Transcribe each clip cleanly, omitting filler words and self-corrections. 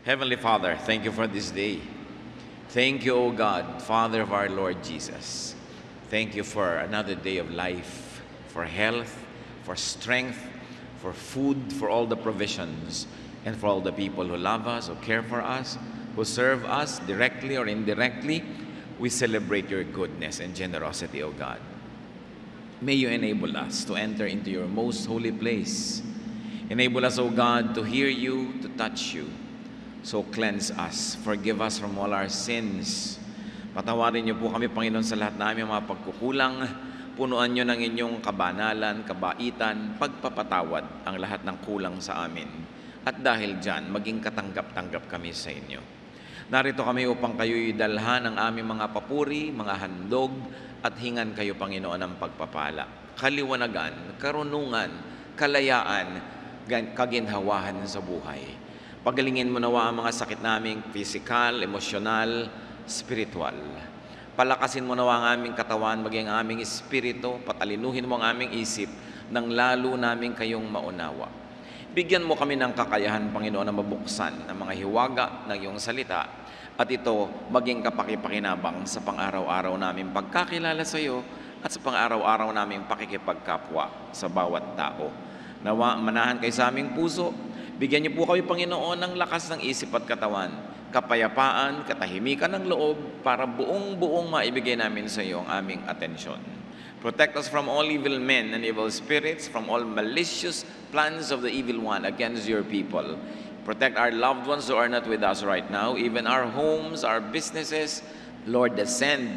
Heavenly Father, thank you for this day. Thank you, O God, Father of our Lord Jesus. Thank you for another day of life, for health, for strength, for food, for all the provisions, and for all the people who love us, who care for us, who serve us directly or indirectly. We celebrate your goodness and generosity, O God. May you enable us to enter into your most holy place. Enable us, O God, to hear you, to touch you. So cleanse us, forgive us from all our sins. Patawarin niyo po kami, Panginoon, sa lahat na aming mga pagkukulang. Punuan niyo ng inyong kabanalan, kabaitan, pagpapatawad ang lahat ng kulang sa amin. At dahil dyan, maging katanggap-tanggap kami sa inyo. Narito kami upang kayo'y dalhan ng aming mga papuri, mga handog, at hingan kayo, Panginoon, ng pagpapala. Kaliwanagan, karunungan, kalayaan, kaginhawahan sa buhay. Pagalingin mo nawa ang mga sakit naming physical, emosyonal, spiritual. Palakasin mo nawa ang aming katawan, maging ang aming espiritu, patalinuhin mo ang aming isip, nang lalo namin kayong maunawa. Bigyan mo kami ng kakayahan, Panginoon, na mabuksan ang mga hiwaga ng iyong salita, at ito maging kapakipakinabang sa pang-araw-araw naming pagkakilala sa iyo at sa pang-araw-araw naming pakikipagkapwa sa bawat tao. Nawa, manahan kayo sa aming puso. Bigyan niyo po kami, Panginoon, ng lakas ng isip at katawan, kapayapaan, katahimikan ng loob, para buong-buong maibigay namin sa iyo ang aming atensyon. Protect us from all evil men and evil spirits, from all malicious plans of the evil one against your people. Protect our loved ones who are not with us right now, even our homes, our businesses. Lord, descend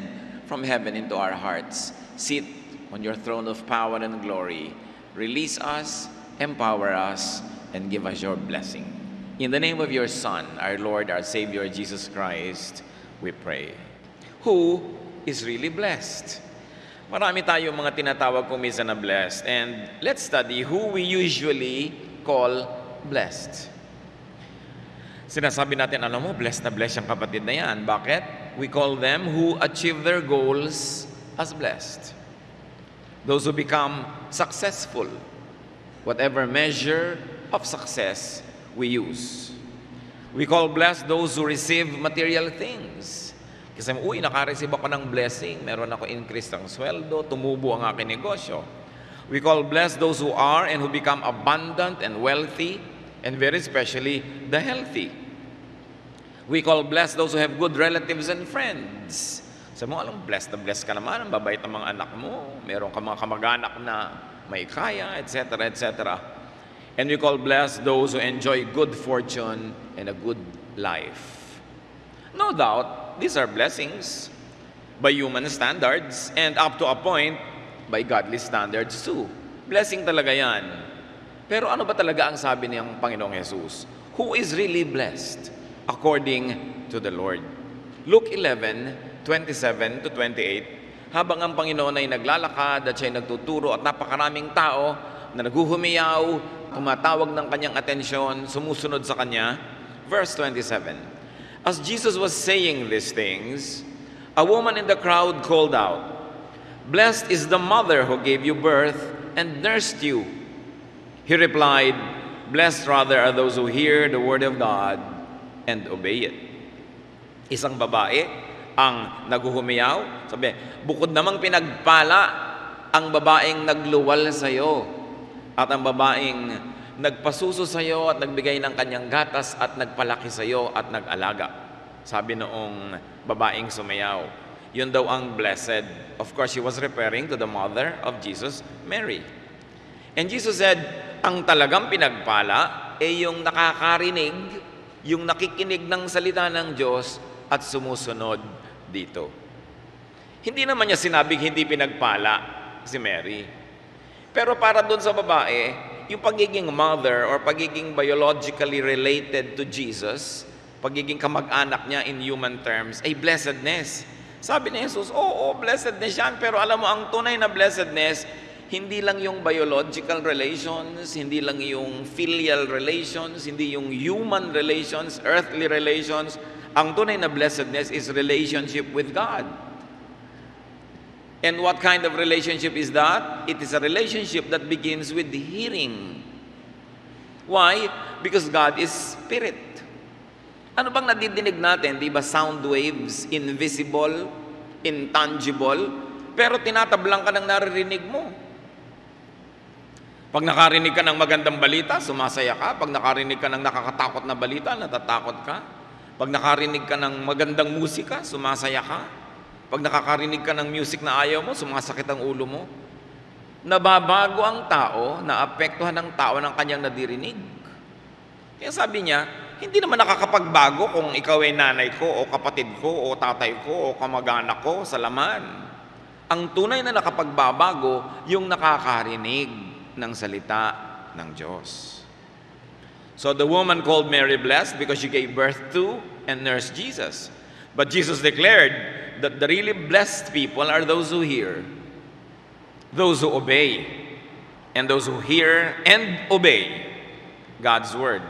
from heaven into our hearts. Sit on your throne of power and glory. Release us, empower us, and give us your blessing. In the name of your Son, our Lord, our Savior, Jesus Christ, we pray. Who is really blessed? Marami tayong mga tinatawag kung minsan na blessed. And let's study who we usually call blessed. Sinasabi natin, alam mo, blessed na blessed yung kapatid na yan. Bakit? We call them who achieve their goals as blessed. Those who become successful. Whatever measure of success we use. We call blessed those who receive material things. Kasi, naka-receive ako ng blessing, meron ako increase ng sweldo, tumubo ang aking negosyo. We call blessed those who are and who become abundant and wealthy, and very especially the healthy. We call blessed those who have good relatives and friends. Sabi mo, alam, blessed na blessed ka naman, ang babait ng mga anak mo, meron ka mga kamag-anak na may kaya, etc., etc. And we call blessed those who enjoy good fortune and a good life. No doubt, these are blessings by human standards and up to a point, by godly standards too. Blessing talaga yan. Pero ano ba talaga ang sabi niyang Panginoong Jesus? Who is really blessed according to the Lord? Luke 11:27 to 28, habang ang Panginoon ay naglalakad at siya'y nagtuturo at napakaraming tao na naghuhumiyaw, tumatawag ng kanyang atensyon, sumusunod sa kanya. Verse 27, as Jesus was saying these things, a woman in the crowd called out, "Blessed is the mother who gave you birth and nursed you." He replied, "Blessed rather are those who hear the word of God and obey it." Isang babae ang naghuhumiyaw, sabi, bukod namang pinagpala ang babaeng nagluwal sa iyo, at ang babaeng nagpasuso sa iyo at nagbigay ng kanyang gatas at nagpalaki sa iyo at nag-alaga. Sabi noong babaeng sumayaw, yun daw ang blessed. Of course, she was referring to the mother of Jesus, Mary. And Jesus said, ang talagang pinagpala ay yung nakakarinig, yung nakikinig ng salita ng Diyos at sumusunod dito. Hindi naman niya sinabing hindi pinagpala si Mary. Pero para doon sa babae, yung pagiging mother or pagiging biologically related to Jesus, pagiging kamag-anak niya in human terms, ay blessedness. Sabi ni Jesus, oo, blessedness yan, pero alam mo, ang tunay na blessedness, hindi lang yung biological relations, hindi lang yung filial relations, hindi yung human relations, earthly relations. Ang tunay na blessedness is relationship with God. And what kind of relationship is that? It is a relationship that begins with hearing. Why? Because God is spirit. Ano bang nadidinig natin? Di ba sound waves, invisible, intangible, pero tinatablang ka ng naririnig mo. Pag nakarinig ka ng magandang balita, sumasaya ka. Pag nakarinig ka ng nakakatakot na balita, natatakot ka. Pag nakarinig ka ng magandang musika, sumasaya ka. Pag nakakarinig ka ng music na ayaw mo, sumasakit ang ulo mo. Nababago ang tao, naapektuhan ng tao ng kanyang nadirinig. Kaya sabi niya, hindi naman nakakapagbago kung ikaw ay nanay ko, o kapatid ko, o tatay ko, o kamag-anak ko sa laman. Ang tunay na nakapagbabago, yung nakakarinig ng salita ng Diyos. So the woman called Mary blessed because she gave birth to and nursed Jesus. But Jesus declared that the really blessed people are those who hear, those who obey, and those who hear and obey God's word.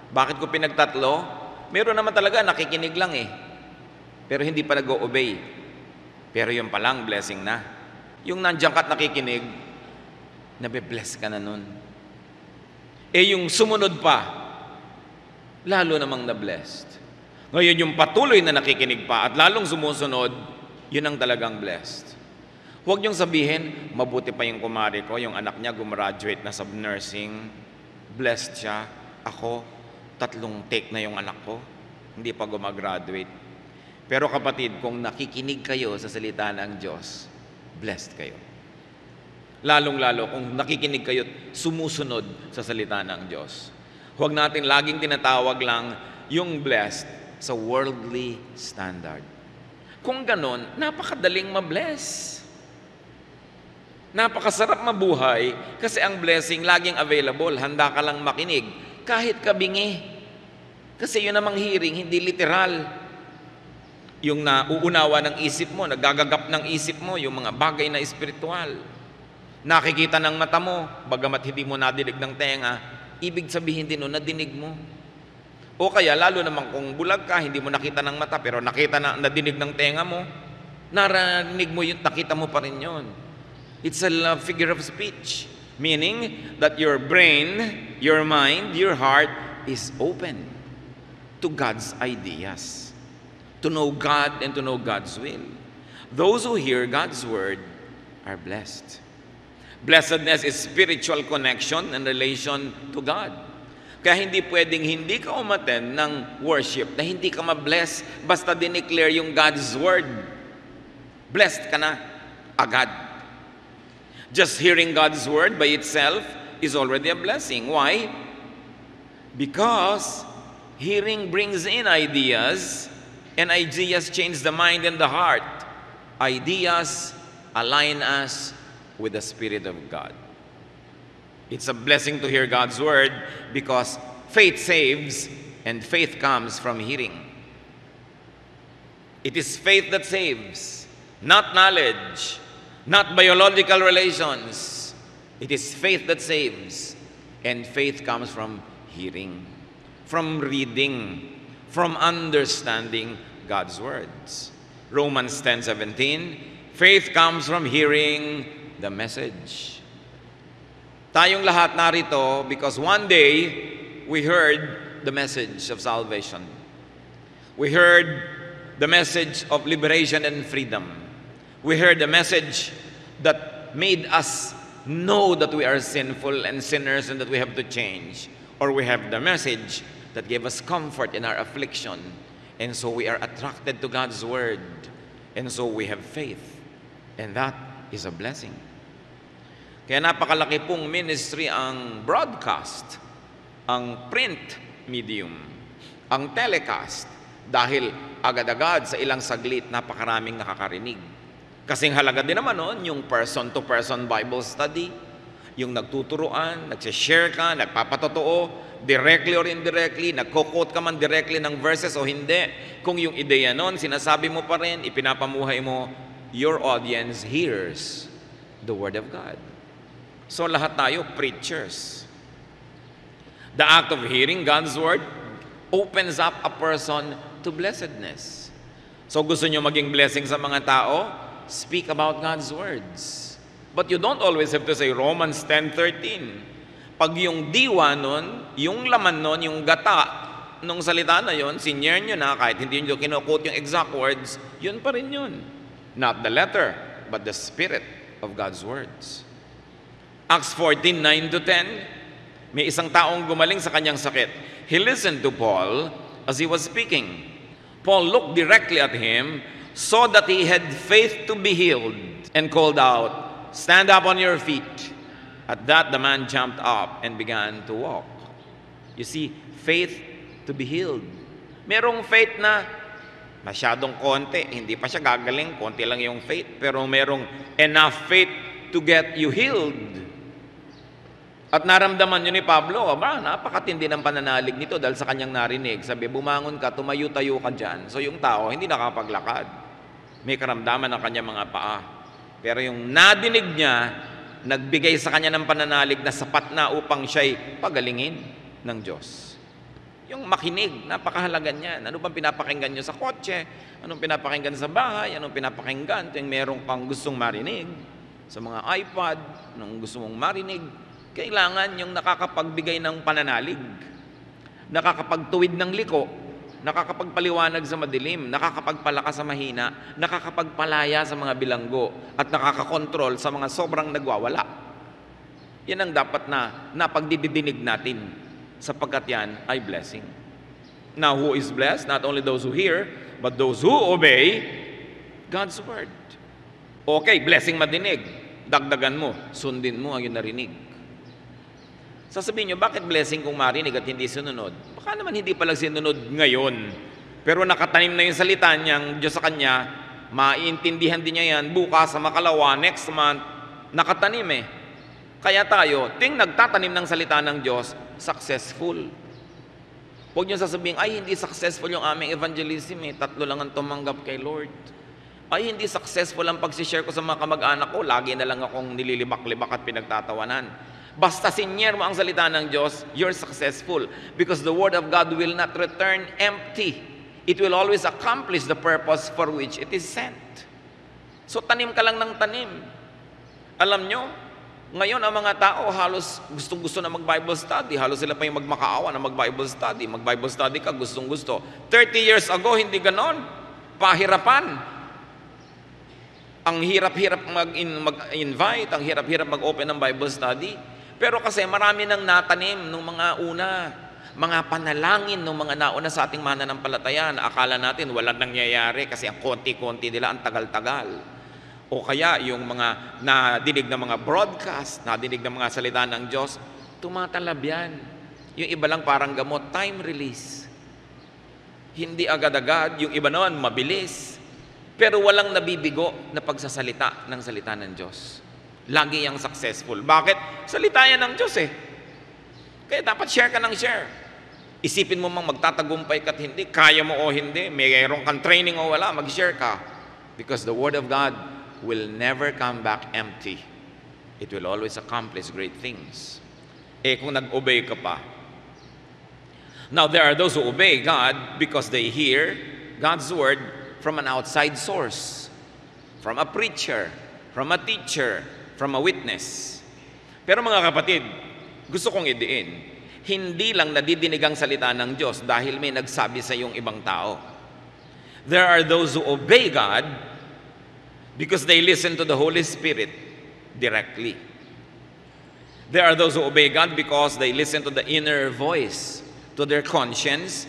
Bakit ko pinagtatlo? Meron naman talaga nakikinig lang pero hindi pa nag-o-obey. Pero yun palang blessing na. Yung nandiyan ka't nakikinig, nabe-bless ka na nun. Yung sumunod pa, lalo namang na-blessed. Ngayon, yung patuloy na nakikinig pa at lalong sumusunod, yun ang talagang blessed. Huwag niyong sabihin, mabuti pa yung kumari ko, yung anak niya gumraduate na sa nursing, blessed siya. Ako, 3 take na yung anak ko, hindi pa gumagraduate. Pero kapatid, kung nakikinig kayo sa salita ng Diyos, blessed kayo. Lalong-lalo kung nakikinig kayo, sumusunod sa salita ng Diyos. Huwag natin laging tinatawag lang yung blessed sa worldly standard. Kung ganon, napakadaling ma-bless. Napakasarap mabuhay kasi ang blessing laging available. Handa ka lang makinig kahit kabingi. Kasi yun namang hearing, hindi literal. Yung nauunawa ng isip mo, nagagagap ng isip mo, yung mga bagay na espiritual. Nakikita ng mata mo, bagamat hindi mo nadinig ng tenga, ibig sabihin din nun, nadinig mo. O kaya, lalo naman kung bulag ka, hindi mo nakita ng mata, pero nadinig ng tenga mo, narinig mo yun, nakita mo pa rin yun. It's a figure of speech, meaning that your brain, your mind, your heart is open to God's ideas, to know God and to know God's will. Those who hear God's word are blessed. Blessedness is spiritual connection and relation to God. Kaya hindi pwedeng hindi ka umattend ng worship na hindi ka ma-bless basta dineclare yung God's word. Blessed ka na agad. Just hearing God's word by itself is already a blessing. Why? Because hearing brings in ideas, and ideas change the mind and the heart. Ideas align us with the Spirit of God. It's a blessing to hear God's word because faith saves and faith comes from hearing. It is faith that saves, not knowledge, not biological relations. It is faith that saves, and faith comes from hearing, from reading, from understanding God's words. Romans 10:17, faith comes from hearing the message. Tayong lahat narito because one day we heard the message of salvation. We heard the message of liberation and freedom. We heard the message that made us know that we are sinful and sinners and that we have to change. Or we have the message that gave us comfort in our affliction. And so we are attracted to God's word. And so we have faith. And that is a blessing. Kaya napakalaki pong ministry ang broadcast, ang print medium, ang telecast, dahil agad-agad sa ilang saglit napakaraming nakakarinig. Kasing halaga din naman nun, yung person-to-person Bible study, yung nagtuturuan, nagsishare ka, nagpapatotoo, directly or indirectly, nagko-quote ka man directly ng verses o hindi. Kung yung ideya nun, sinasabi mo pa rin, ipinapamuhay mo, your audience hears the Word of God. So lahat tayo, preachers. The act of hearing God's Word opens up a person to blessedness. So gusto nyo maging blessing sa mga tao? Speak about God's words. But you don't always have to say Romans 10:13. Pag yung diwa nun, yung laman nun, yung gata, nung salita na yon, sinyer nyo na, kahit hindi nyo kinukot yung exact words, yun pa rin yun. Not the letter, but the spirit of God's words. Acts 14, 9-10, may isang taong gumaling sa kanyang sakit. He listened to Paul as he was speaking. Paul looked directly at him, saw that he had faith to be healed, and called out, "Stand up on your feet." At that, the man jumped up and began to walk. You see, faith to be healed. Merong faith na masyadong konti, hindi pa siya gagaling, konti lang yung faith, pero merong enough faith to get you healed. At naramdaman yun ni Pablo, napakatindi ng pananalig nito dahil sa kanyang narinig. Sabi, bumangon ka, tumayo-tayo ka dyan. So yung tao, hindi nakapaglakad. May karamdaman ng kanyang mga paa. Pero yung nadinig niya, nagbigay sa kanya ng pananalig na sapat na upang siya'y pagalingin ng Diyos. Yung makinig, napakahalaga niyan. Ano bang pinapakinggan nyo sa kotse? Anong pinapakinggan sa bahay? Anong pinapakinggan? Yung merong kang gustong marinig sa mga iPad, anong gusto mong marinig? Kailangan yung nakakapagbigay ng pananalig, nakakapagtuwid ng liko, nakakapagpaliwanag sa madilim, nakakapagpalakas sa mahina, nakakapagpalaya sa mga bilanggo, at nakakakontrol sa mga sobrang nagwawala. Yan ang dapat na napagdidinig natin, sapagkat yan ay blessing. Now, who is blessed? Not only those who hear, but those who obey God's word. Okay, blessing madinig. Dagdagan mo, sundin mo ang yung narinig. Sasabihin nyo, bakit blessing kung marinig at hindi sinunod? Baka naman hindi palang sinunod ngayon. Pero nakatanim na yung salita niyang Diyos sa kanya, maiintindihan din niya yan bukas sa makalawa, next month, nakatanim eh. Kaya tayo, nagtatanim ng salita ng Diyos, successful. Huwag niyo sasabihin, ay hindi successful yung aming evangelism eh, 3 lang ang tumanggap kay Lord. Ay hindi successful ang pag-share ko sa mga kamag-anak ko, lagi na lang akong nililibak-libak at pinagtatawanan. Basta sinyer mo ang salita ng Diyos, you're successful. Because the Word of God will not return empty. It will always accomplish the purpose for which it is sent. So tanim ka lang ng tanim. Alam nyo, ngayon ang mga tao halos gustong-gusto na mag-Bible study. Halos sila pa yung magmakaawa na mag-Bible study. Mag-Bible study ka, gustong-gusto. 30 years ago, hindi ganon. Pahirapan. Ang hirap-hirap mag-invite, ang hirap-hirap mag-open ng Bible study. Pero kasi marami nang natanim nung mga una, mga panalangin nung mga nauna sa ating mananampalataya na akala natin walang nangyayari kasi ang konti-konti nila, ang tagal-tagal. O kaya yung mga nadinig ng mga broadcast, nadinig ng mga salita ng Diyos, tumatalab yan. Yung iba lang parang gamot, time release. Hindi agad-agad, yung iba naman mabilis. Pero walang nabibigo na pagsasalita ng salita ng Diyos. Lagi yung successful. Bakit? Salita yan ng Diyos eh. Kaya dapat share ka ng share. Isipin mo mang magtatagumpay ka't hindi, kaya mo o hindi, mayroon kang training o wala, mag-share ka. Because the Word of God will never come back empty. It will always accomplish great things. Eh kung nag-obey ka pa. Now there are those who obey God because they hear God's Word from an outside source. From a preacher, from a teacher, from a witness. Pero mga kapatid, gusto kong idiin, hindi lang nadidinig ang salita ng Diyos dahil may nagsabi sa iyong ibang tao. There are those who obey God because they listen to the Holy Spirit directly. There are those who obey God because they listen to the inner voice, to their conscience.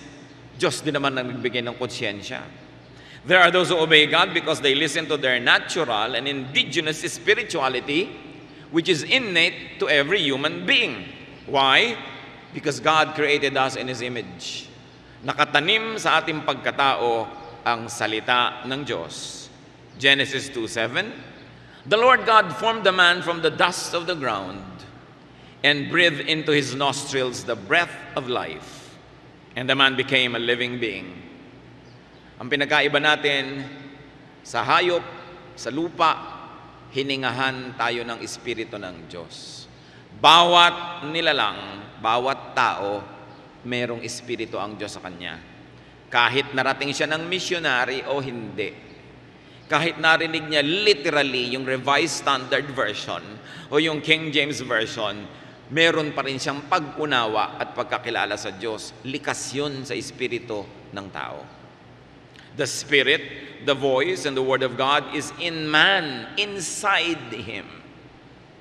Diyos din naman ang nagbigay ng konsyensya. There are those who obey God because they listen to their natural and indigenous spirituality, which is innate to every human being. Why? Because God created us in His image. Nakatanim sa ating pagkatao ang salita ng Diyos. Genesis 2:7, the Lord God formed the man from the dust of the ground and breathed into his nostrils the breath of life, and the man became a living being. Ang pinagkaiba natin sa hayop, sa lupa, hiningahan tayo ng Espiritu ng Diyos. Bawat nilalang, bawat tao, merong Espiritu ang Diyos sa kanya. Kahit narating siya ng missionary o hindi. Kahit narinig niya literally yung Revised Standard Version o yung King James Version, meron pa rin siyang pag-unawa at pagkakilala sa Diyos. Likas yun sa espiritu ng tao. The Spirit, the voice, and the Word of God is in man, inside him.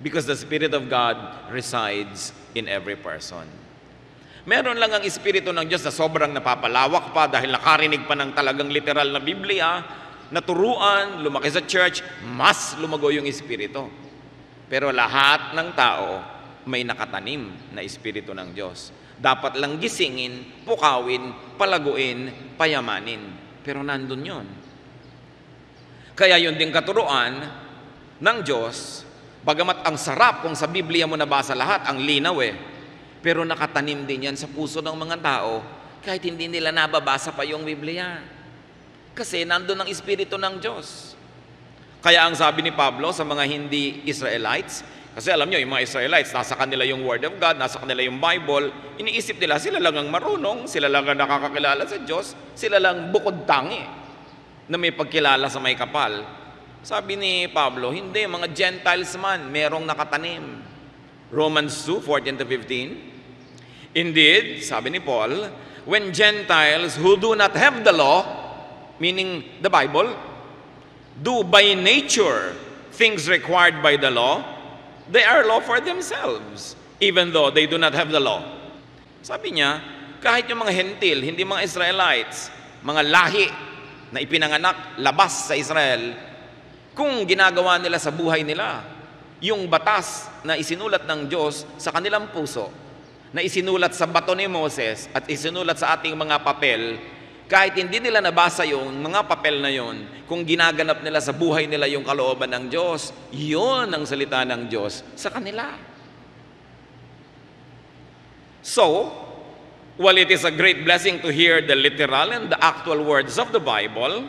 Because the Spirit of God resides in every person. Meron lang ang Espiritu ng Diyos na sobrang napapalawak pa dahil nakarinig pa ng talagang literal na Biblia, naturuan, lumaki sa church, mas lumago yung Espiritu. Pero lahat ng tao may nakatanim na Espiritu ng Diyos. Dapat lang gisingin, pukawin, palaguin, payamanin. Pero nandun yun. Kaya yun din katuruan ng Diyos, bagamat ang sarap kung sa Biblia mo nabasa lahat, ang linaw pero nakatanim din yan sa puso ng mga tao kahit hindi nila nababasa pa yung Biblia. Kasi nandun ang Espiritu ng Diyos. Kaya ang sabi ni Pablo sa mga hindi Israelites, kasi alam nyo, yung mga Israelites, nasa kanila yung Word of God, nasa kanila yung Bible, iniisip nila, sila lang ang marunong, sila lang ang nakakakilala sa Diyos, sila lang bukod tangi na may pagkilala sa may kapal. Sabi ni Pablo, hindi, mga Gentiles man, merong nakatanim. Romans 2:14-15. Indeed, sabi ni Paul, when Gentiles who do not have the law, meaning the Bible, do by nature things required by the law, they are law for themselves, even though they do not have the law. Sabi niya, kahit yung mga hentil, hindi mga Israelites, mga lahi na ipinanganak labas sa Israel, kung ginagawa nila sa buhay nila, yung batas na isinulat ng Diyos sa kanilang puso, na isinulat sa bato ni Moses at isinulat sa ating mga papel, kahit hindi nila nabasa yung mga papel na yon, kung ginaganap nila sa buhay nila yung kalooban ng Diyos, yun ang salita ng Diyos sa kanila. So, while it is a great blessing to hear the literal and the actual words of the Bible,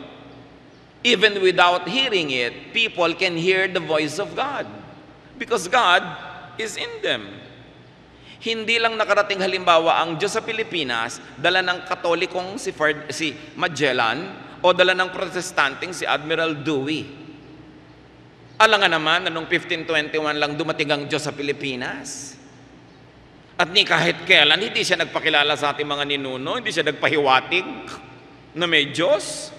even without hearing it, people can hear the voice of God because God is in them. Hindi lang nakarating halimbawa ang Diyos sa Pilipinas, dala ng Katolikong si Magellan o dala ng Protestanteng si Admiral Dewey. Alangan naman na noong 1521 lang dumating ang Diyos sa Pilipinas. At ni kahit kailan, hindi siya nagpakilala sa ating mga ninuno, hindi siya nagpahiwatig na may Diyos.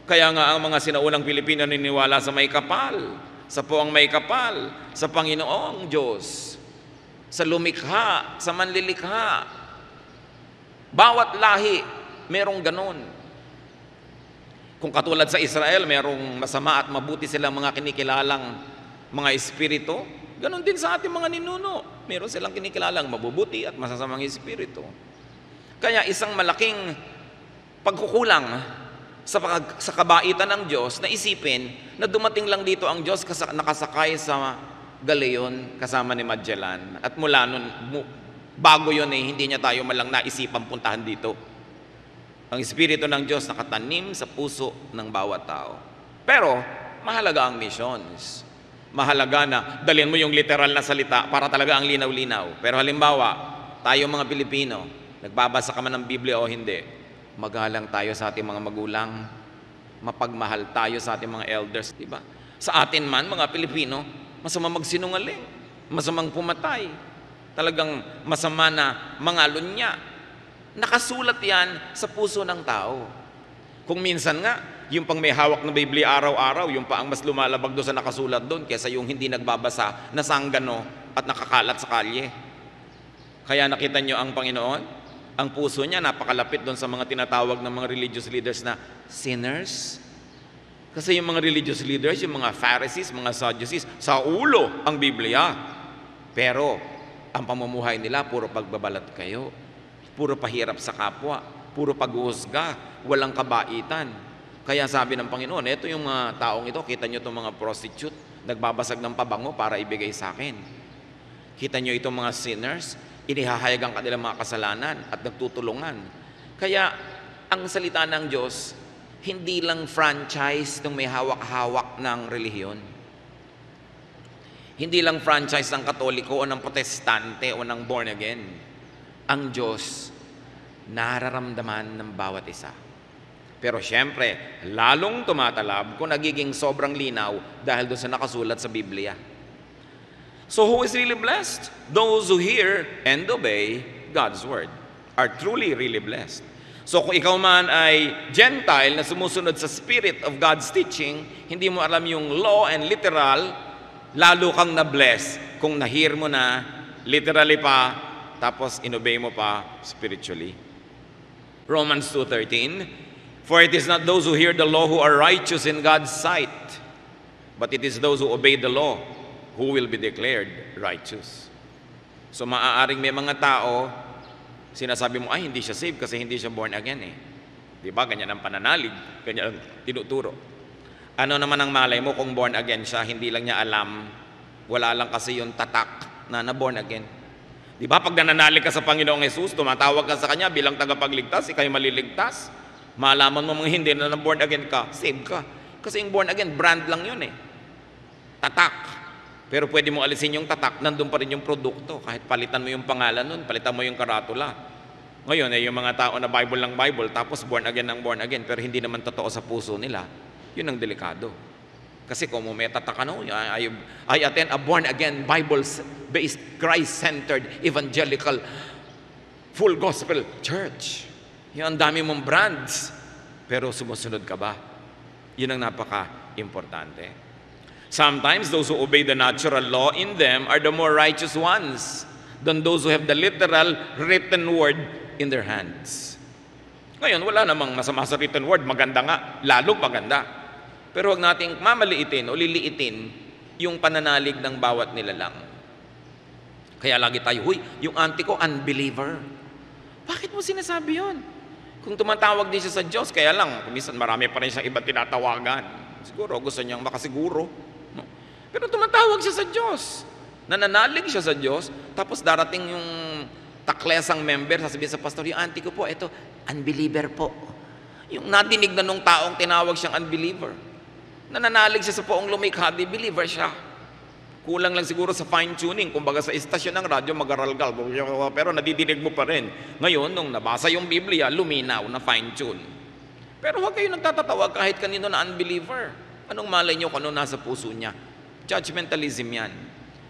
Kaya nga ang mga sinaunang Pilipino niniwala sa may kapal, sa puwang may kapal, sa Panginoong Diyos, sa lumikha, sa manlilikha. Bawat lahi, merong ganun. Kung katulad sa Israel, merong masama at mabuti silang mga kinikilalang mga espiritu, ganun din sa ating mga ninuno. Meron silang kinikilalang mabubuti at masasamang espiritu. Kaya isang malaking pagkukulang sa kabaitan ng Diyos na isipin na dumating lang dito ang Diyos nakasakay sa galeon kasama ni Magellan. At mula nun, bago yun hindi niya tayo malang naisipang puntahan dito. Ang Espiritu ng Diyos nakatanim sa puso ng bawat tao. Pero, mahalaga ang missions. Mahalaga na dalhin mo yung literal na salita para talaga ang linaw-linaw. Pero halimbawa, tayo mga Pilipino, nagbabasa ka man ng Biblia o hindi, magalang tayo sa ating mga magulang, mapagmahal tayo sa ating mga elders, diba? Sa atin man, mga Pilipino, masama magsinungaling, masamang pumatay, talagang masama na mangalunya. Nakasulat yan sa puso ng tao. Kung minsan nga, yung pang may hawak na Biblia araw-araw, yung pa ang mas lumalabag doon sa nakasulat doon kaysa yung hindi nagbabasa, nasanggano at nakakalat sa kalye. Kaya nakita nyo ang Panginoon, ang puso niya napakalapit doon sa mga tinatawag ng mga religious leaders na sinners. Kasi yung mga religious leaders, yung mga Pharisees, mga Sadducees, sa ulo ang Biblia. Pero, ang pamumuhay nila, puro pagbabalat kayo. Puro pahirap sa kapwa. Puro pag-uusga. Walang kabaitan. Kaya sabi ng Panginoon, eto yung mga taong ito, kita nyo itong mga prostitute, nagbabasag ng pabango para ibigay sa akin. Kita nyo itong mga sinners, inihahayag ang kanilang mga kasalanan at nagtutulungan. Kaya, ang salita ng Diyos, hindi lang franchise ng may hawak-hawak ng relihiyon. Hindi lang franchise ng Katoliko o ng Protestante o ng born again. Ang Diyos, nararamdaman ng bawat isa. Pero siyempre, lalong tumatalab kung nagiging sobrang linaw dahil doon sa nakasulat sa Biblia. So who is really blessed? Those who hear and obey God's word are truly, really blessed. So kung ikaw man ay Gentile na sumusunod sa spirit of God's teaching, hindi mo alam yung law and literal, lalo kang na-bless kung na-hear mo na literally pa, tapos inobey mo pa spiritually. Romans 2:13, for it is not those who hear the law who are righteous in God's sight, but it is those who obey the law who will be declared righteous. So maaaring may mga tao, sinasabi mo, ay hindi siya saved kasi hindi siya born again eh. Di ba? Ganyan ang pananalig, ganyan ang tinuturo. Ano naman ang malay mo kung born again siya, hindi lang niya alam, wala lang kasi yung tatak na born again. Di ba? Pag nananalig ka sa Panginoong Jesus, tumatawag ka sa Kanya bilang tagapagligtas, ikay maliligtas. Malaman mo mga hindi na born again ka, saved ka. Kasi yung born again, brand lang yun eh. Tatak. Pero pwede mo alisin yung tatak, nandun pa rin yung produkto. Kahit palitan mo yung pangalan nun, palitan mo yung karatula. Ngayon, yung mga tao na Bible lang Bible, tapos born again ng born again, pero hindi naman totoo sa puso nila, yun ang delikado. Kasi kung may tatak, I attend a born again, Bible-based, Christ-centered, evangelical, full gospel church. Yung ang dami mong brands, pero sumusunod ka ba? Yun ang napaka-importante. Sometimes those who obey the natural law in them are the more righteous ones than those who have the literal written word in their hands. Ngayon, wala namang masama sa written word, maganda nga, lalong maganda. Pero huwag nating mamaliitin o liliitin yung pananalig ng bawat nilalang. Kaya lagi tayo, huy, yung auntie ko, unbeliever. Bakit mo sinasabi yun? Kung tumatawag din siya sa Diyos, kaya lang, minsan marami pa rin siyang iba tinatawagan. Siguro, gusto niyang makasiguro. Pero tumatawag siya sa Diyos. Nananalig siya sa Diyos, tapos darating yung taklesang member, sasabihin sa pastor, yung auntie ko po, ito, unbeliever po. Yung nadinig na nung taong tinawag siyang unbeliever. Nananalig siya sa poong lumikha, di believer siya. Kulang lang siguro sa fine-tuning. Kumbaga sa istasyon ng radyo, mag-aralgal. Pero nadidinig mo pa rin. Ngayon, nung nabasa yung Biblia, luminaw na fine-tune. Pero huwag kayo nagtatatawag kahit kanino na unbeliever. Anong malay niyo kung ano nasa puso niya? Judgmentalism yan.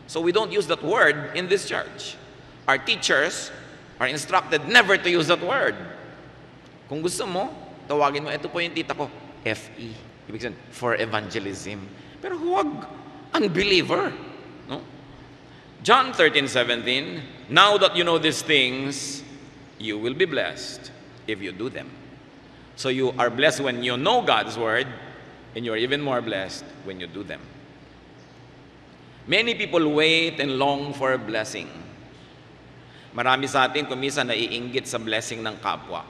So we don't use that word in this church. Our teachers are instructed never to use that word. Kung gusto mo, tawagin mo, ito po yung tita ko, FE. Ibig sabihin, for evangelism. Pero huwag unbeliever. No? John 13:17, now that you know these things, you will be blessed if you do them. So you are blessed when you know God's word, and you are even more blessed when you do them. Many people wait and long for a blessing. Marami sa atin kumisa naiinggit sa blessing ng kapwa.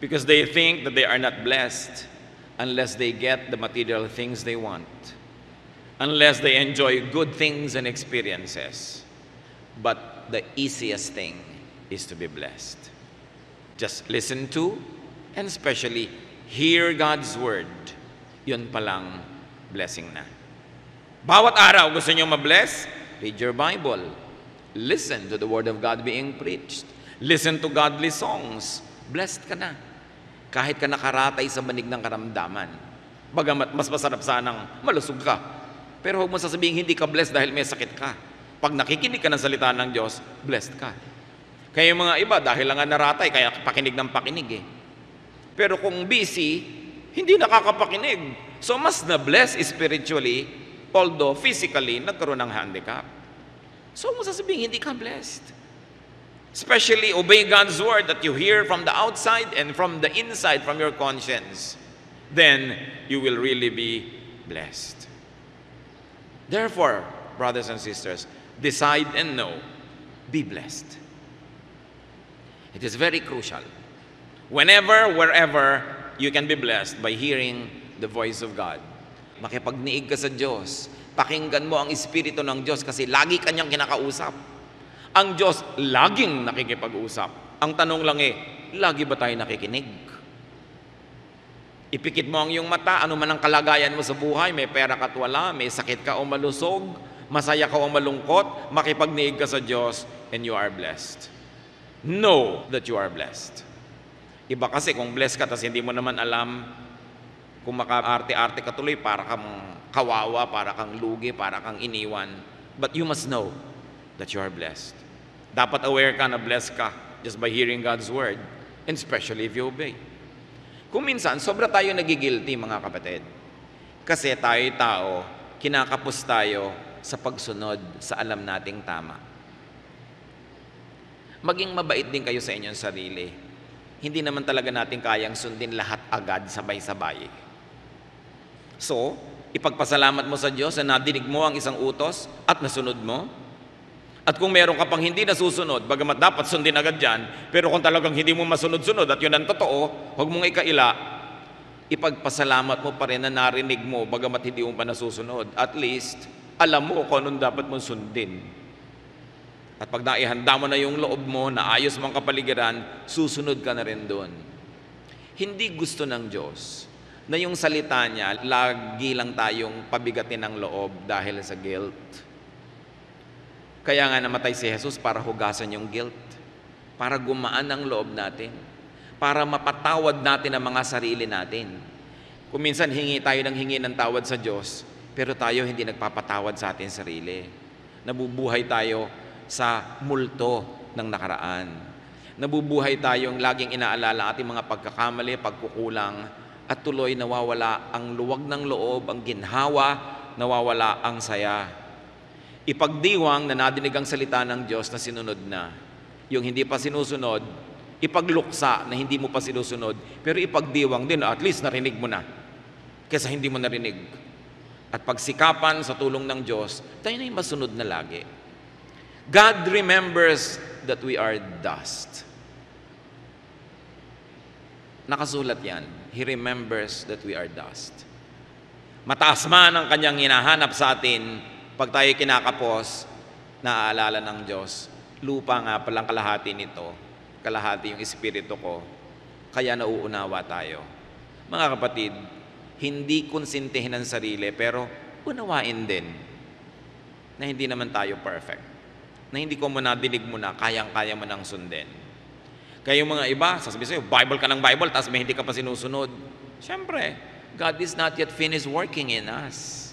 Because they think that they are not blessed unless they get the material things they want. Unless they enjoy good things and experiences. But the easiest thing is to be blessed. Just listen to and especially hear God's word. Yun palang blessing na. Bawat araw gusto niyo ma-bless? Read your Bible. Listen to the word of God being preached. Listen to godly songs. Blessed ka na. Kahit ka nakaratay sa banig ng karamdaman. Bagamat mas masarap sanang malusog ka. Pero huwag mo sasabihin hindi ka blessed dahil may sakit ka. Pag nakikinig ka ng salita ng Diyos, blessed ka. Kaya yung mga iba, dahil lang nga naratay, kaya pakinig ng pakinig eh. Pero kung busy, hindi nakakapakinig. So mas na-bless spiritually, although physically, nagkaroon ng handicap. So, mo sasabihin, hindi ka blessed. Especially, obey God's word that you hear from the outside and from the inside, from your conscience. Then, you will really be blessed. Therefore, brothers and sisters, decide and know, be blessed. It is very crucial. Whenever, wherever, you can be blessed by hearing the voice of God. Makipagniig ka sa Diyos. Pakinggan mo ang Espiritu ng Diyos kasi lagi kanyang kinakausap. Ang Diyos laging nakikipag-usap. Ang tanong lang lagi ba tayo nakikinig? Ipikit mo ang iyong mata, ano man ang kalagayan mo sa buhay, may pera ka't wala, may sakit ka o malusog, masaya ka o malungkot, makipagniig ka sa Diyos and you are blessed. Know that you are blessed. Iba kasi kung blessed ka tapos hindi mo naman alam, kung maka-arte-arte ka tuloy, para kang kawawa, para kang lugi, para kang iniwan, But you must know that you are blessed. Dapat aware ka na blessed ka just by hearing God's word, and especially if you obey. Kung minsan, sobra tayo nagigilty, mga kapatid. Kasi tayo tao, kinakapos tayo sa pagsunod sa alam nating tama. Maging mabait din kayo sa inyong sarili. Hindi naman talaga natin kayang sundin lahat agad sabay-sabay. So, ipagpasalamat mo sa Diyos na nadinig mo ang isang utos at nasunod mo. At kung meron ka pang hindi nasusunod, bagamat dapat sundin agad yan, pero kung talagang hindi mo masunod-sunod at yun ang totoo, huwag mong ikaila, ipagpasalamat mo pa rin na narinig mo, bagamat hindi mo pa nasusunod. At least, alam mo kung anong dapat mong sundin. At pag naihanda mo na yung loob mo, na ayos mong kapaligiran, susunod ka na rin doon. Hindi gusto ng Diyos na yung salita niya, lagi lang tayong pabigatin ng loob dahil sa guilt. Kaya nga namatay si Jesus para hugasan yung guilt, para gumaan ang loob natin, para mapatawad natin ang mga sarili natin. Kung minsan hingi tayo ng tawad sa Diyos, pero tayo hindi nagpapatawad sa ating sarili. Nabubuhay tayo sa multo ng nakaraan. Nabubuhay tayong laging inaalala ating mga pagkakamali, pagkukulang, at tuloy nawawala ang luwag ng loob, ang ginhawa, nawawala ang saya. Ipagdiwang na nadinig ang salita ng Diyos na sinunod na. Yung hindi pa sinusunod, ipagluksa na hindi mo pa sinusunod, pero ipagdiwang din, at least narinig mo na, kaysa hindi mo narinig. At pagsikapan sa tulong ng Diyos, tayo na yung masunod na lagi. God remembers that we are dust. Nakasulat yan. He remembers that we are dust. Mataas man ang kanyang hinahanap sa atin, pag tayo kinakapos, naaalala ng Diyos, lupa nga palang kalahati nito, kalahati yung espiritu ko, kaya nauunawa tayo. Mga kapatid, hindi konsintihin ang sarili, pero unawain din na hindi naman tayo perfect. Na hindi ko mo nadinig mo na, kayang-kaya mo nang sundin. Kaya yung mga iba, sasabihin sa'yo, Bible ka ng Bible, tapos may hindi ka pa sinusunod. Siyempre, God is not yet finished working in us.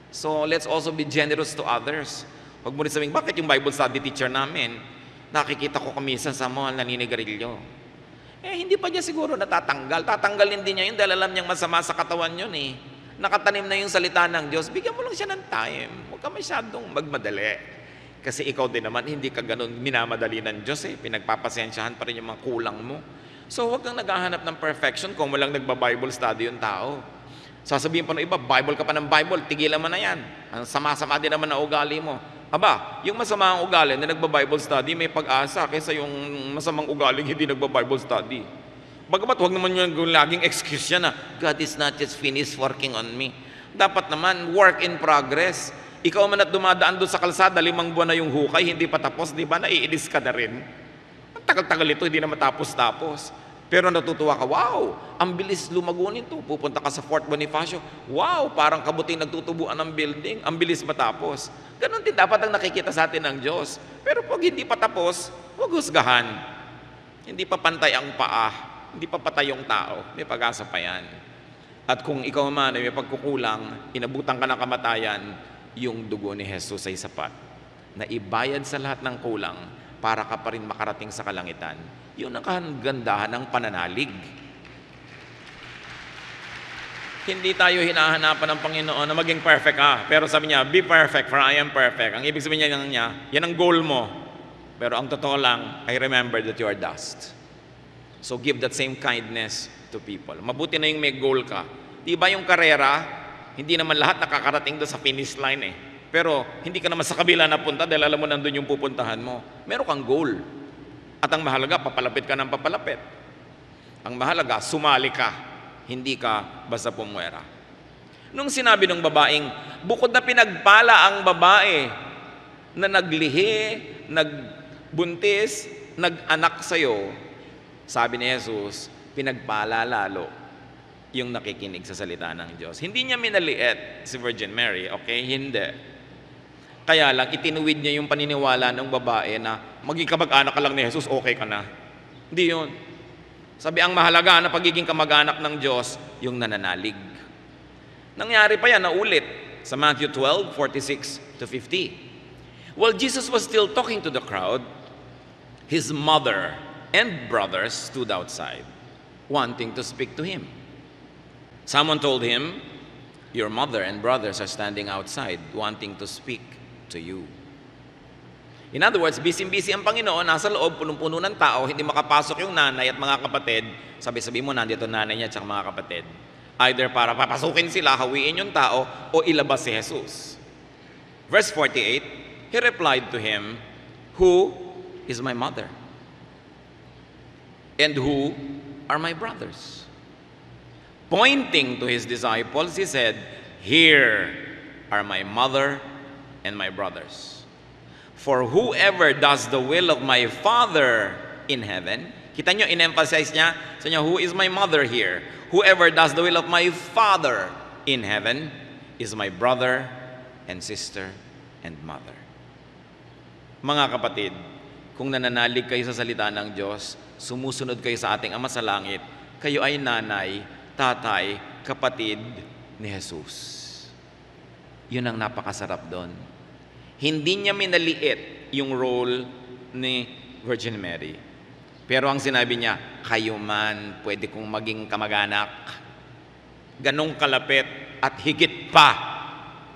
So, let's also be generous to others. Huwag mo rin sabihin, bakit yung Bible study teacher namin, nakikita ko kumisa sa mall, naninigarilyo. Hindi pa niya siguro natatanggal. Tatanggalin din niya yun dahil alam niyang masama sa katawan yun eh. Nakatanim na yung salita ng Diyos, bigyan mo lang siya ng time. Huwag ka masyadong magmadali. Kasi ikaw din naman, hindi ka ganun minamadali ng Diyos eh. Pinagpapasensyahan pa rin yung mga kulang mo. So, huwag kang naghahanap ng perfection kung walang nagba-Bible study yung tao. Sasabihin pa ng iba, Bible ka pa ng Bible, tigilan mo na yan. Ang sama-sama din naman na ugali mo. Aba, yung masama ang ugali na nagba-Bible study, may pag-asa kaysa yung masamang ugali hindi nagba-Bible study. Bagamat huwag naman yung laging excuse yan na, God is not just finished working on me. Dapat naman, work in progress. Ikaw man at dumadaan doon sa kalsada, 5 buwan na yung hukay, hindi pa tapos, di ba? Naiinis ka na rin. Ang tagal-tagal ito, hindi na matapos-tapos. Pero natutuwa ka, wow, ang bilis lumago nito. Pupunta ka sa Fort Bonifacio, wow, parang kabuting nagtutubuan ng building, ang bilis matapos. Ganon din dapat ang nakikita sa atin ng Diyos. Pero pag hindi pa tapos, huwag husgahan. Hindi pa pantay ang paa, hindi pa patay yung tao, may pag-asa pa yan. At kung ikaw man ay may pagkukulang, inabutan ka ng kamatayan, yung dugo ni Jesus ay sapat na ibayad sa lahat ng kulang para ka pa rin makarating sa kalangitan. Yun ang kagandahan ng pananalig. Hindi tayo hinahanapan ng Panginoon na maging perfect ka. Pero sabi niya, be perfect for I am perfect. Ang ibig sabihin niya, yan ang goal mo. Pero ang totoo lang, I remember that you are dust. So give that same kindness to people. Mabuti na yung may goal ka. Diba yung karera, hindi naman lahat nakakarating doon sa finish line eh. Pero hindi ka naman sa kabila napunta dahil alam mo nandun yung pupuntahan mo. Meron kang goal. At ang mahalaga, papalapit ka ng papalapit. Ang mahalaga, sumali ka. Hindi ka basta pumwera. Nung sinabi ng babaeng, bukod na pinagpala ang babae na naglihi, nagbuntis, nag-anak sa'yo, sabi ni Jesus, pinagpala lalo yung nakikinig sa salita ng Diyos. Hindi niya minaliit si Virgin Mary, okay? Hindi. Kaya lang, itinuwid niya yung paniniwala ng babae na maging kamag-anak ka lang ni Jesus, okay ka na. Hindi yun. Sabi, ang mahalaga na pagiging kamag-anak ng Diyos, yung nananalig. Nangyari pa yan, naulit. sa Matthew 12:46 to 50. While Jesus was still talking to the crowd, his mother and brothers stood outside, wanting to speak to him. Someone told him, "Your mother and brothers are standing outside, wanting to speak to you." In other words, busy-busy ang Panginoon, nasa loob, punong-puno ng tao, hindi makapasok yung nanay at mga kapatid. Sabi-sabi mo, nandito nanay niya at mga kapatid. Either para papasukin sila, hawiin yung tao, o ilabas si Jesus. Verse 48, he replied to him, "Who is my mother? And who are my brothers?" Pointing to his disciples, he said, "Here are my mother and my brothers. For whoever does the will of my Father in heaven," kita nyo, in-emphasize niya, sa niya, who is my mother here? Whoever does the will of my Father in heaven is my brother and sister and mother. Mga kapatid, kung nananalig kayo sa salita ng Diyos, sumusunod kayo sa ating Ama sa Langit, kayo ay nanay, tatay, kapatid ni Jesus. Yun ang napakasarap doon. Hindi niya minaliit yung role ni Virgin Mary. Pero ang sinabi niya, kayo man pwede kong maging kamag-anak. Ganong kalapit at higit pa.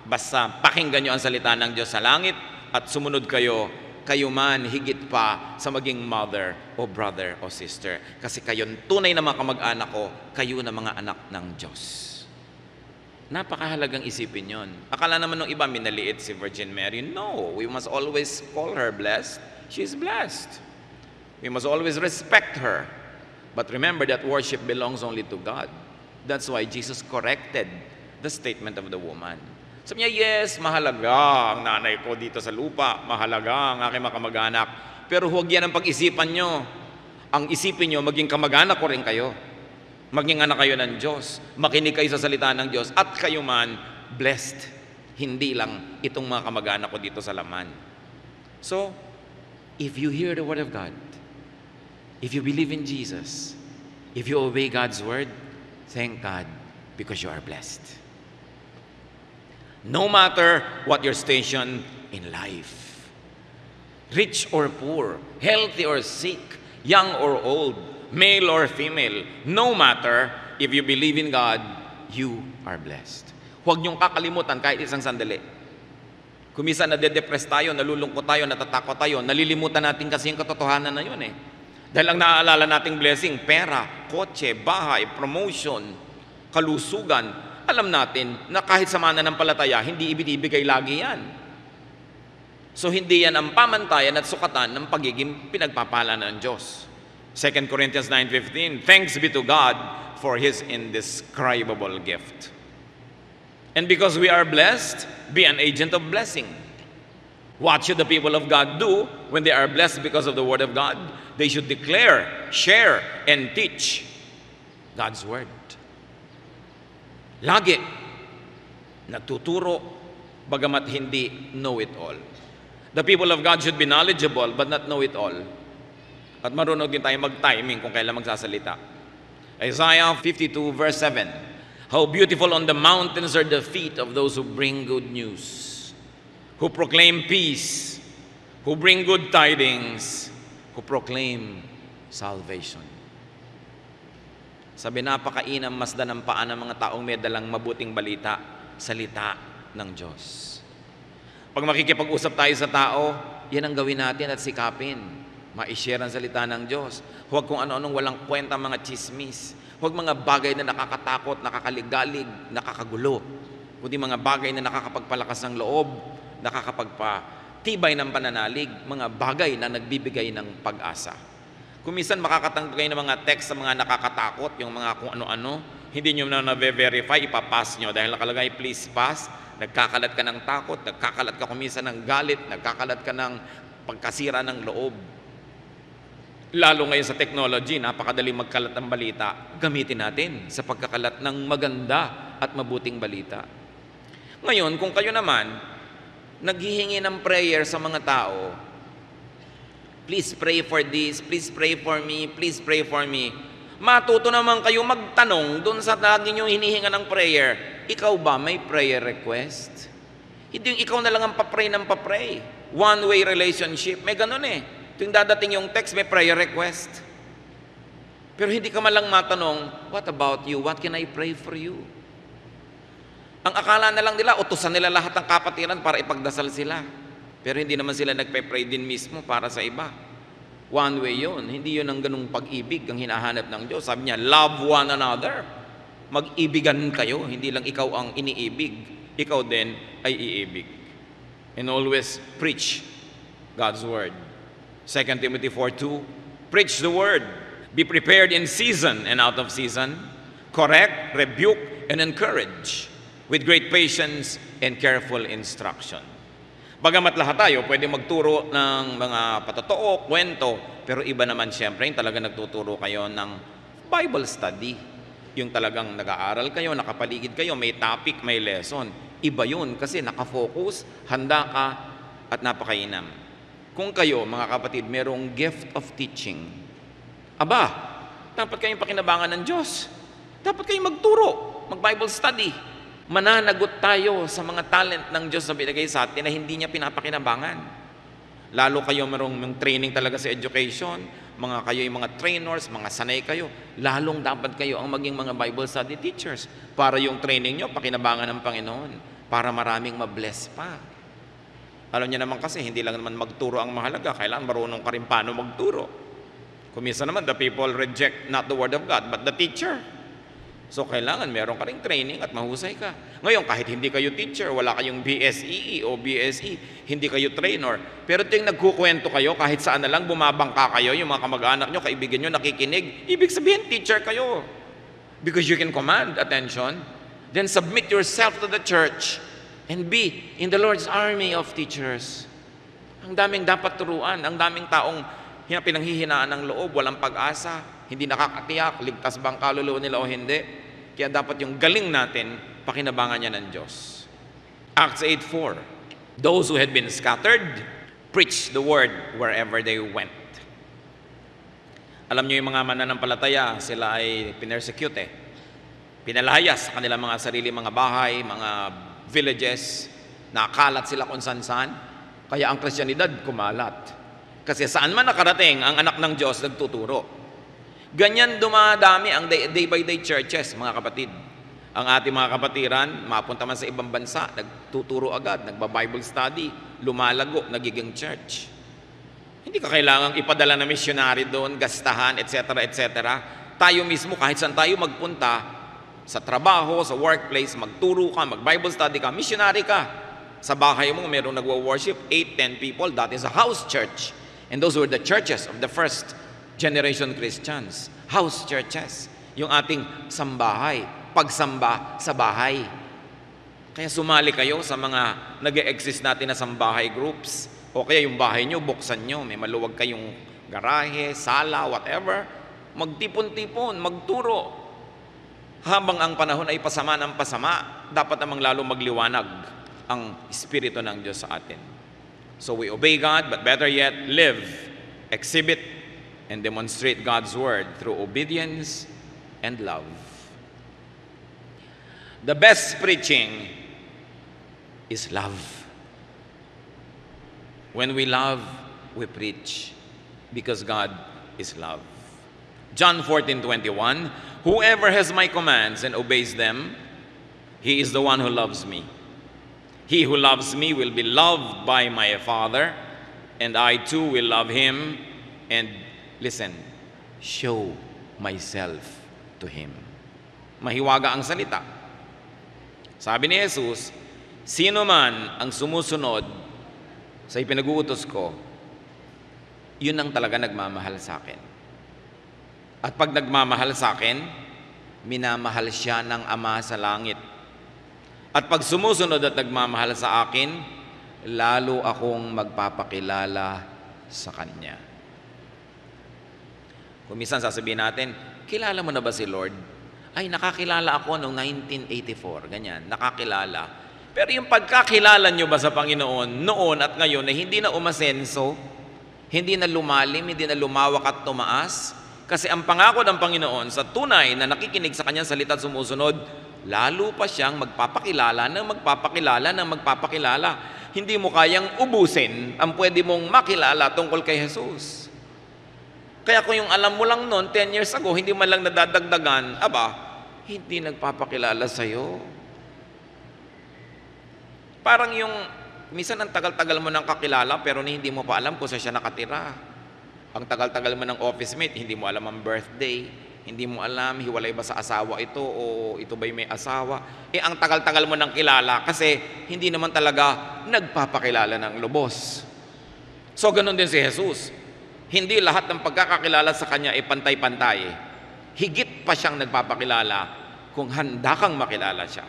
Basta pakinggan niyo ang salita ng Diyos sa langit at sumunod kayo, kayo man higit pa sa maging mother o brother o sister. Kasi kayo tunay na mga kamag-anak ko, kayo na mga anak ng Diyos. Napakahalagang isipin yon. Akala naman ng iba minaliit si Virgin Mary. No, we must always call her blessed. She's blessed. We must always respect her. But remember that worship belongs only to God. That's why Jesus corrected the statement of the woman. Sabi niya, yes, mahalaga ang nanay ko dito sa lupa. Mahalaga ang aking mga kamag-anak. Pero huwag yan ang pag-isipan nyo. Ang isipin nyo, maging kamag-anak ko rin kayo. Maging anak kayo ng Diyos, makinig kayo sa salita ng Diyos, at kayo man, blessed. Hindi lang itong mga kamag-anak ko dito sa laman. So, if you hear the Word of God, if you believe in Jesus, if you obey God's Word, thank God because you are blessed. No matter what your station in life, rich or poor, healthy or sick, young or old, male or female, no matter, if you believe in God, you are blessed. Huwag niyong kakalimutan kahit isang sandali. Kung minsan nade-depress tayo, nalulungkot tayo, natatakot tayo, nalilimutan natin kasi yung katotohanan na yun eh. Dahil ang naaalala nating blessing, pera, kotse, bahay, promotion, kalusugan, alam natin na kahit sa mananampalataya, hindi ibinibigay lagi yan. So hindi yan ang pamantayan at sukatan ng pagiging pinagpapala ng Diyos. 2 Corinthians 9:15, thanks be to God for His indescribable gift. And because we are blessed, be an agent of blessing. What should the people of God do when they are blessed because of the Word of God? They should declare, share, and teach God's Word. Lagi nagtuturo, bagamat hindi know-it-all. The people of God should be knowledgeable but not know-it-all. At marunong din tayo mag-timing kung kailan magsasalita. Isaiah 52 verse 7, how beautiful on the mountains are the feet of those who bring good news, who proclaim peace, who bring good tidings, who proclaim salvation. Sabi, napakainam masdan ng paa ng mga taong may dalang mabuting balita, salita ng Diyos. Pag makikipag-usap tayo sa tao, yan ang gawin natin at sikapin. Ma-share ang salita ng Diyos. Huwag kung ano-anong walang kwenta mga chismis. Huwag mga bagay na nakakatakot, nakakaligalig, nakakagulo. Kundi mga bagay na nakakapagpalakas ng loob, nakakapagpatibay ng pananalig, mga bagay na nagbibigay ng pag-asa. Kung minsan makakatanggap kayo ng mga text sa mga nakakatakot, yung mga kung ano-ano, hindi nyo na na-verify, ipapass nyo. Dahil nakalagay, please pass, nagkakalat ka ng takot, nagkakalat ka kuminsan ng galit, nagkakalat ka ng pagkasira ng loob. Lalo ngayon sa technology, napakadaling magkalat ng balita. Gamitin natin sa pagkakalat ng maganda at mabuting balita. Ngayon, kung kayo naman, naghihingi ng prayer sa mga tao, please pray for this, please pray for me, please pray for me. Matuto naman kayo magtanong doon sa lagi nyo hinihinga ng prayer, ikaw ba may prayer request? Hindi yung ikaw na lang ang papray ng papray. One-way relationship. May ganun eh. Tuwing dadating yung text, may prayer request. Pero hindi ka man lang matanong, what about you? What can I pray for you? Ang akala na lang nila, utusan nila lahat ng kapatiran para ipagdasal sila. Pero hindi naman sila nagpe-pray din mismo para sa iba. One way yun. Hindi yun ang ganung pag-ibig ang hinahanap ng Diyos. Sabi niya, love one another. Mag-ibigan kayo. Hindi lang ikaw ang iniibig. Ikaw din ay iibig. And always preach God's word. 2 Timothy 4:2, preach the word. Be prepared in season and out of season. Correct, rebuke, and encourage with great patience and careful instruction. Bagamat lahat tayo pwede magturo ng mga patotoo, kwento, pero iba naman siyempre yung talaga nagtuturo kayo ng Bible study. Yung talagang nag-aaral kayo, nakapaligid kayo, may topic, may lesson. Iba yun kasi nakafocus, handa ka, at napakainam. Kung kayo, mga kapatid, merong gift of teaching, aba, dapat kayong pakinabangan ng Diyos. Dapat kayong magturo, mag-Bible study. Mananagot tayo sa mga talent ng Diyos na binigay sa atin na hindi niya pinapakinabangan. Lalo kayo merong training talaga sa education, mga kayo yung mga trainers, mga sanay kayo, lalong dapat kayo ang maging mga Bible study teachers para yung training nyo, pakinabangan ng Panginoon, para maraming mabless pa. Alam niyo naman kasi, hindi lang naman magturo ang mahalaga, kailangan marunong ka rin paano magturo. Kumisa naman, the people reject not the word of God, but the teacher. So, kailangan meron ka ring training at mahusay ka. Ngayon, kahit hindi kayo teacher, wala kayong BSEE o BSE, hindi kayo trainer, pero tuwing nagkukwento kayo, kahit saan na lang bumabangka kayo, yung mga kamag-anak nyo, kaibigan nyo, nakikinig, ibig sabihin, teacher kayo. Because you can command attention, then submit yourself to the church and be in the Lord's army of teachers. Ang daming dapat turuan, ang daming taong pinanghihinaan ng loob, walang pag-asa, hindi nakakatiyak, ligtas ba ang kaluluwa nila o hindi. Kaya dapat yung galing natin, pakinabangan niya ng Diyos. Acts 8:4, those who had been scattered, preached the word wherever they went. Alam niyo yung mga mananampalataya, sila ay pinersecute eh. Pinalayas sa kanilang mga sarili, mga bahay, mga villages, nakalat sila kung saan-saan. Kaya ang Kristyanidad kumalat. Kasi saan man nakarating, ang anak ng Diyos nagtuturo. Ganyan dumadami ang day by day churches, mga kapatid. Ang ating mga kapatiran, mapunta man sa ibang bansa, nagtuturo agad, nagba-Bible study, lumalago, nagiging church. Hindi ka kailangang ipadala na missionary doon, gastahan, etc., etc. Tayo mismo, kahit saan tayo magpunta, sa trabaho, sa workplace, magturo ka, mag-Bible study ka, missionary ka. Sa bahay mo, mayroong nagwa-worship, 8-10 people, that is a house church. And those were the churches of the first generation Christians. House churches. Yung ating sambahay, pagsamba sa bahay. Kaya sumali kayo sa mga nag-e-exist natin na sambahay groups. O kaya yung bahay nyo, buksan nyo. May maluwag kayong garahe, sala, whatever. Magtipon-tipon, magturo. Habang ang panahon ay pasama ng pasama, dapat namang lalo magliwanag ang Espiritu ng Diyos sa atin. So we obey God, but better yet, live, exhibit, and demonstrate God's word through obedience and love. The best preaching is love. When we love, we preach because God is love. John 14:21, whoever has my commands and obeys them, he is the one who loves me. He who loves me will be loved by my Father, and I too will love him and listen, show myself to him. Mahiwaga ang salita. Sabi ni Jesus, sino man ang sumusunod sa ipinag-uutos ko, yun ang talaga nagmamahal sa akin. At pag nagmamahal sa akin, minamahal siya ng Ama sa langit. At pag sumusunod at nagmamahal sa akin, lalo akong magpapakilala sa Kanya. Kung minsan sasabihin natin, kilala mo na ba si Lord? Ay, nakakilala ako noong 1984, ganyan, nakakilala. Pero yung pagkakilala nyo ba sa Panginoon, noon at ngayon, na hindi na umasenso, hindi na lumalim, hindi na lumawak at tumaas, kasi ang pangako ng Panginoon sa tunay na nakikinig sa Kanyang salita at sumusunod, lalo pa siyang magpapakilala ng magpapakilala ng magpapakilala. Hindi mo kayang ubusin ang pwede mong makilala tungkol kay Jesus. Kaya kung yung alam mo lang noon, 10 years ago, hindi man lang nadadagdagan, hindi nagpapakilala sa'yo. Parang yung, minsan ang tagal-tagal mo nang kakilala, pero hindi mo pa alam kung saan siya nakatira. Ang tagal-tagal mo ng office mate, hindi mo alam ang birthday, hindi mo alam, hiwalay ba sa asawa ito, o ito ba'y may asawa. Ang tagal-tagal mo nang kilala, kasi hindi naman talaga nagpapakilala ng lubos. So, ganun din si Jesus. Hindi lahat ng pagkakakilala sa Kanya ay pantay-pantay. Higit pa siyang nagpapakilala kung handa kang makilala siya.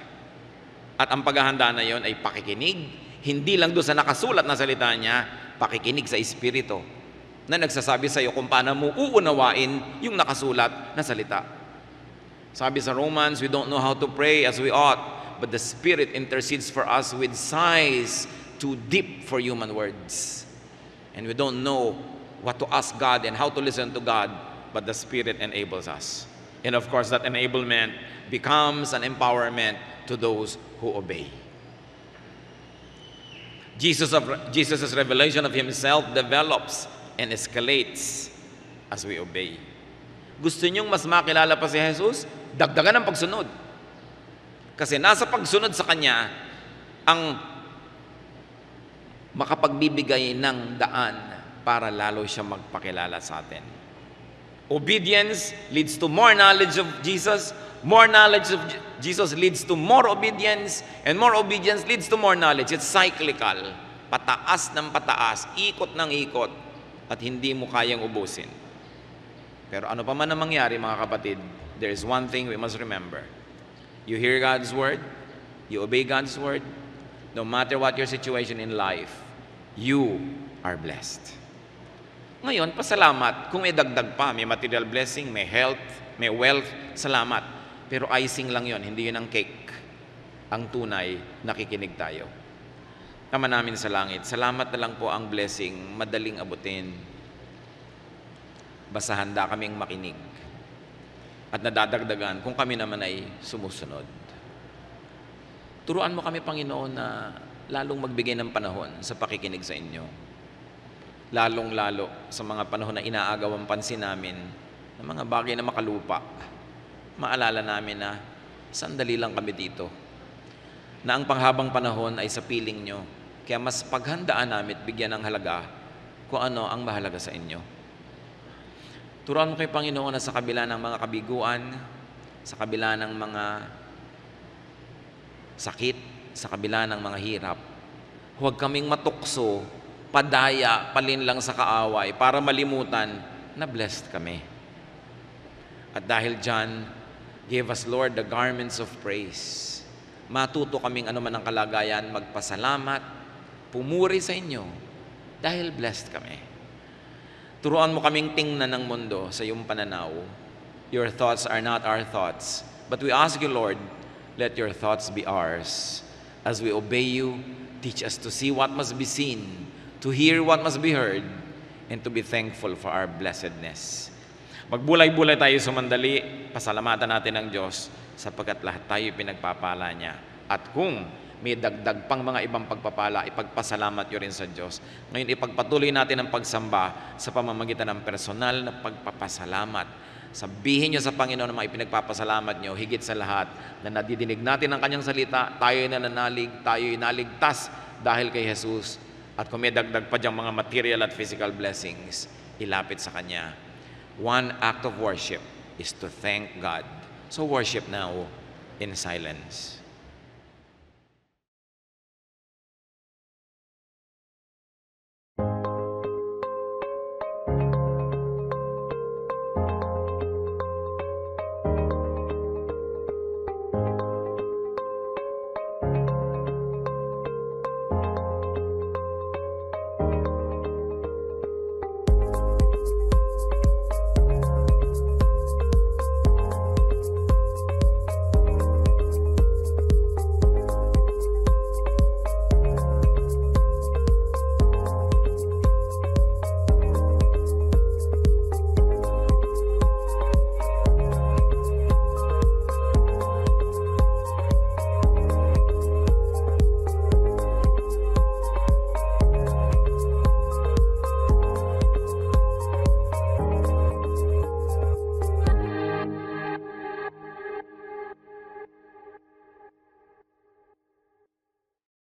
At ang paghahanda na yon ay pakikinig, hindi lang doon sa nakasulat na salita niya, pakikinig sa Espiritu na nagsasabi sa iyo kung paano mo uunawain yung nakasulat na salita. Sabi sa Romans, we don't know how to pray as we ought, but the Spirit intercedes for us with sighs too deep for human words. And we don't know what to ask God and how to listen to God, but the Spirit enables us. And of course, that enablement becomes an empowerment to those who obey. Jesus' revelation of Himself develops and escalates as we obey. Gusto niyong mas makilala pa si Jesus? Dagdagan ang pagsunod. Kasi nasa pagsunod sa Kanya ang makapagbibigay ng daan para lalo siya magpakilala sa atin. Obedience leads to more knowledge of Jesus. More knowledge of Jesus leads to more obedience. And more obedience leads to more knowledge. It's cyclical. Pataas ng pataas, ikot ng ikot, at hindi mo kayang ubusin. Pero ano pa man ang mangyari, mga kapatid, there is one thing we must remember. You hear God's word, you obey God's word, no matter what your situation in life, you are blessed. Ngayon, pasalamat. Kung may dagdag pa, may material blessing, may health, may wealth, salamat. Pero icing lang yon, hindi yun ang cake. Ang tunay, nakikinig tayo. Ama namin sa langit, salamat na lang po ang blessing, madaling abutin. Basta handa kaming makinig. At nadadagdagan kung kami naman ay sumusunod. Turuan mo kami, Panginoon, na lalong magbigay ng panahon sa pakikinig sa inyo. Lalong-lalo sa mga panahon na inaagaw ang pansin namin ng mga bagay na makalupa. Maalala namin na sandali lang kami dito. Na ang panghabang panahon ay sa piling nyo. Kaya mas paghandaan namin at bigyan ng halaga kung ano ang mahalaga sa inyo. Turuan mo kay Panginoon na sa kabila ng mga kabiguan, sa kabila ng mga sakit, sa kabila ng mga hirap, huwag kaming matukso, padaya, palinlang sa kaaway, para malimutan na blessed kami. At dahil dyan, give us, Lord, the garments of praise. Matuto kaming anuman ang kalagayan, magpasalamat, pumuri sa inyo, dahil blessed kami. Turuan mo kaming tingnan ng mundo sa iyong pananaw. Your thoughts are not our thoughts, but we ask you, Lord, let your thoughts be ours. As we obey you, teach us to see what must be seen, to hear what must be heard, and to be thankful for our blessedness. Magbulay-bulay tayo sa mandali, pasalamatan natin ang Diyos sapagkat lahat tayo pinagpapala niya. At kung may dagdag pang mga ibang pagpapala, ipagpasalamat nyo rin sa Diyos. Ngayon, ipagpatuloy natin ang pagsamba sa pamamagitan ng personal na pagpapasalamat. Sabihin nyo sa Panginoon na mga ipinagpapasalamat nyo, higit sa lahat, na nadidinig natin ang Kanyang salita, tayo'y nananalig, tayo'y naligtas dahil kay Jesus. At kung may dagdag pa diyang mga material at physical blessings, ilapit sa Kanya. One act of worship is to thank God. So worship now in silence.